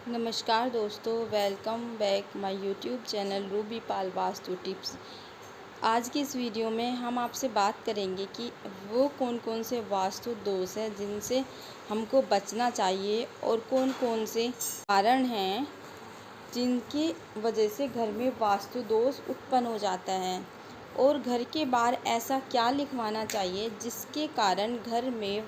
नमस्कार दोस्तों, welcome back my YouTube channel Ruby Pal vastu tips. आज की इस वीडियो में हम आपसे बात करेंगे कि वो कौन कौन से वास्तु दोष हैं जिनसे हमको बचना चाहिए और कौन कौन से कारण हैं जिनकी वजह से घर में वास्तु दोष उत्पन्न हो जाता है, और घर के बाहर ऐसा क्या लिखवाना चाहिए जिसके कारण घर में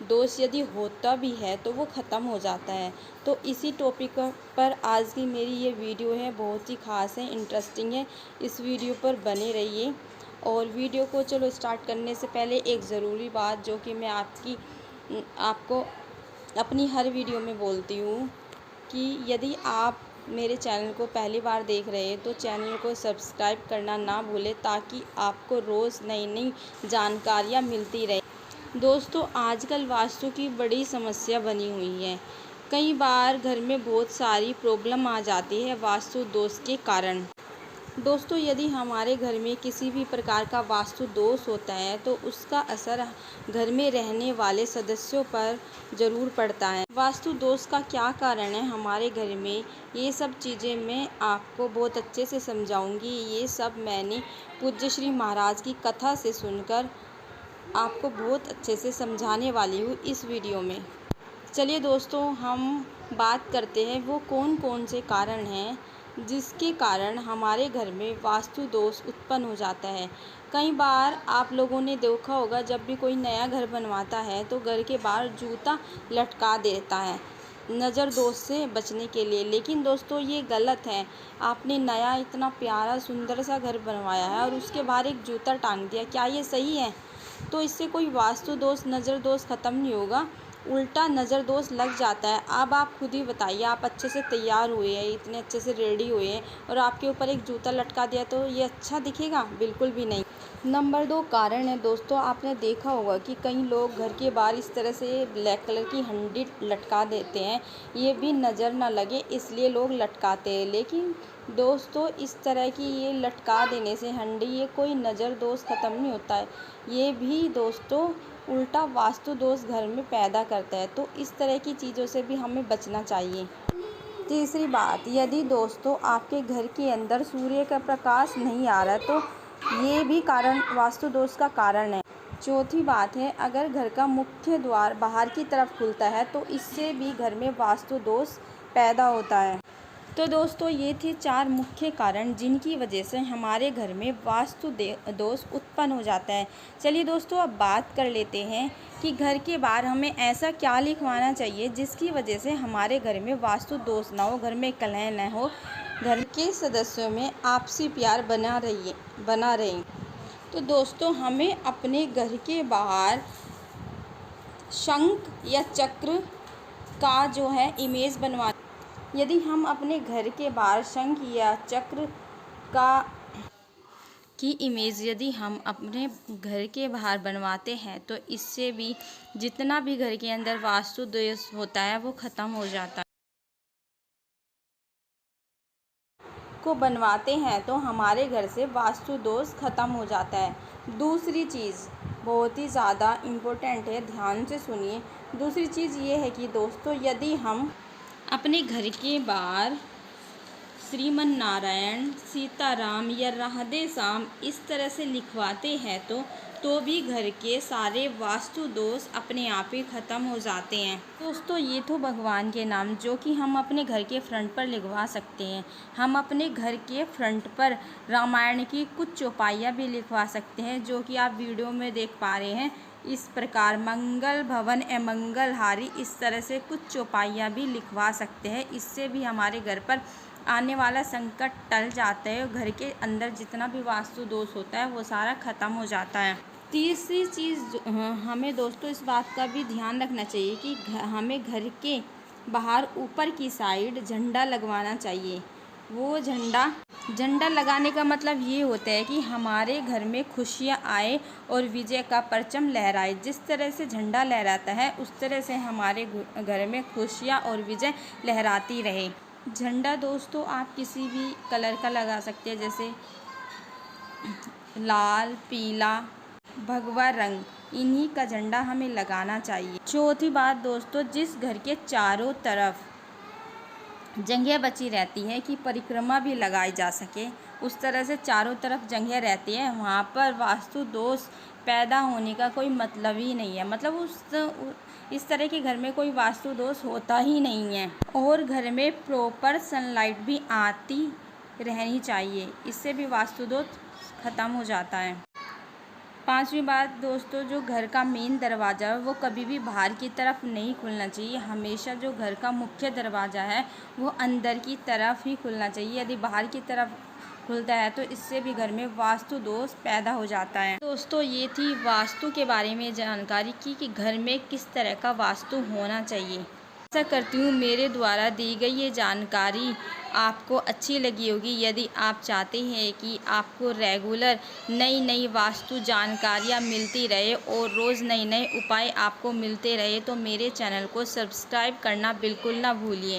दोष यदि होता भी है तो वो ख़त्म हो जाता है। तो इसी टॉपिक पर आज की मेरी ये वीडियो है, बहुत ही ख़ास है, इंटरेस्टिंग है। इस वीडियो पर बने रहिए। और वीडियो को चलो स्टार्ट करने से पहले एक ज़रूरी बात जो कि मैं आपको अपनी हर वीडियो में बोलती हूँ कि यदि आप मेरे चैनल को पहली बार देख रहे हैं तो चैनल को सब्सक्राइब करना ना भूलें, ताकि आपको रोज़ नई नई जानकारियाँ मिलती रहे। दोस्तों, आजकल वास्तु की बड़ी समस्या बनी हुई है। कई बार घर में बहुत सारी प्रॉब्लम आ जाती है वास्तु दोष के कारण। दोस्तों, यदि हमारे घर में किसी भी प्रकार का वास्तु दोष होता है तो उसका असर घर में रहने वाले सदस्यों पर ज़रूर पड़ता है। वास्तु दोष का क्या कारण है हमारे घर में, ये सब चीज़ें मैं आपको बहुत अच्छे से समझाऊंगी। ये सब मैंने पूज्य श्री महाराज की कथा से सुनकर आपको बहुत अच्छे से समझाने वाली हूँ इस वीडियो में। चलिए दोस्तों, हम बात करते हैं वो कौन कौन से कारण हैं जिसके कारण हमारे घर में वास्तु दोष उत्पन्न हो जाता है। कई बार आप लोगों ने देखा होगा, जब भी कोई नया घर बनवाता है तो घर के बाहर जूता लटका देता है नज़र दोष से बचने के लिए। लेकिन दोस्तों, ये गलत है। आपने नया इतना प्यारा सुंदर सा घर बनवाया है और उसके बाहर एक जूता टांग दिया, क्या ये सही है? तो इससे कोई वास्तु दोष, नज़र दोष ख़त्म नहीं होगा, उल्टा नज़र दोष लग जाता है। अब आप खुद ही बताइए, आप अच्छे से तैयार हुए हैं, इतने अच्छे से रेडी हुए हैं और आपके ऊपर एक जूता लटका दिया तो ये अच्छा दिखेगा? बिल्कुल भी नहीं। नंबर 2 कारण है दोस्तों, आपने देखा होगा कि कई लोग घर के बाहर इस तरह से ब्लैक कलर की हंडी लटका देते हैं। ये भी नज़र ना लगे इसलिए लोग लटकाते हैं। लेकिन दोस्तों, इस तरह की ये लटका देने से हंडी, ये कोई नज़र दोष ख़त्म नहीं होता है। ये भी दोस्तों उल्टा वास्तु दोष घर में पैदा करता है। तो इस तरह की चीज़ों से भी हमें बचना चाहिए। तीसरी बात, यदि दोस्तों आपके घर के अंदर सूर्य का प्रकाश नहीं आ रहा तो ये भी कारण वास्तु दोष का कारण है। चौथी बात है, अगर घर का मुख्य द्वार बाहर की तरफ खुलता है तो इससे भी घर में वास्तु दोष पैदा होता है। तो दोस्तों, ये थे 4 मुख्य कारण जिनकी वजह से हमारे घर में वास्तु दोष उत्पन्न हो जाता है। चलिए दोस्तों, अब बात कर लेते हैं कि घर के बाहर हमें ऐसा क्या लिखवाना चाहिए जिसकी वजह से हमारे घर में वास्तु दोष ना हो, घर में कलह न हो, घर के सदस्यों में आपसी प्यार बना रहे। तो दोस्तों, हमें अपने घर के बाहर शंख या चक्र का जो है इमेज बनवा। यदि हम अपने घर के बाहर शंख या चक्र की इमेज यदि हम अपने घर के बाहर बनवाते हैं तो इससे भी जितना भी घर के अंदर वास्तु दोष होता है वो ख़त्म हो जाता है। को बनवाते हैं तो हमारे घर से वास्तु दोष ख़त्म हो जाता है। दूसरी चीज़ बहुत ही ज़्यादा इम्पोर्टेंट है, ध्यान से सुनिए। दूसरी चीज़ ये है कि दोस्तों, यदि हम अपने घर के बाहर श्रीमन नारायण, सीताराम या राधे श्याम इस तरह से लिखवाते हैं तो भी घर के सारे वास्तु दोष अपने आप ही ख़त्म हो जाते हैं। दोस्तों, ये तो भगवान के नाम जो कि हम अपने घर के फ्रंट पर लिखवा सकते हैं। हम अपने घर के फ्रंट पर रामायण की कुछ चौपाइयाँ भी लिखवा सकते हैं, जो कि आप वीडियो में देख पा रहे हैं। इस प्रकार मंगल भवन अमंगल हारी, इस तरह से कुछ चौपाइयाँ भी लिखवा सकते हैं। इससे भी हमारे घर पर आने वाला संकट टल जाता है और घर के अंदर जितना भी वास्तु दोष होता है वो सारा ख़त्म हो जाता है। तीसरी चीज़ हमें दोस्तों इस बात का भी ध्यान रखना चाहिए कि हमें घर के बाहर ऊपर की साइड झंडा लगवाना चाहिए। वो झंडा लगाने का मतलब ये होता है कि हमारे घर में खुशियाँ आए और विजय का परचम लहराए। जिस तरह से झंडा लहराता है उस तरह से हमारे घर में खुशियाँ और विजय लहराती रहे। झंडा दोस्तों आप किसी भी कलर का लगा सकते हैं, जैसे लाल, पीला, भगवा रंग, इन्हीं का झंडा हमें लगाना चाहिए। चौथी बात दोस्तों, जिस घर के चारों तरफ जगह बची रहती है कि परिक्रमा भी लगाई जा सके, उस तरह से चारों तरफ जगह रहती है, वहाँ पर वास्तु दोष पैदा होने का कोई मतलब ही नहीं है। मतलब इस तरह के घर में कोई वास्तु दोष होता ही नहीं है। और घर में प्रॉपर सनलाइट भी आती रहनी चाहिए, इससे भी वास्तु दोष ख़त्म हो जाता है। पांचवी बात दोस्तों, जो घर का मेन दरवाज़ा है वो कभी भी बाहर की तरफ नहीं खुलना चाहिए। हमेशा जो घर का मुख्य दरवाज़ा है वो अंदर की तरफ ही खुलना चाहिए। यदि बाहर की तरफ खुलता है तो इससे भी घर में वास्तु दोष पैदा हो जाता है। दोस्तों, ये थी वास्तु के बारे में जानकारी कि घर में किस तरह का वास्तु होना चाहिए। आशा करती हूँ मेरे द्वारा दी गई ये जानकारी आपको अच्छी लगी होगी। यदि आप चाहते हैं कि आपको रेगुलर नई नई वास्तु जानकारियाँ मिलती रहे और रोज़ नए नए उपाय आपको मिलते रहे तो मेरे चैनल को सब्सक्राइब करना बिल्कुल ना भूलिए।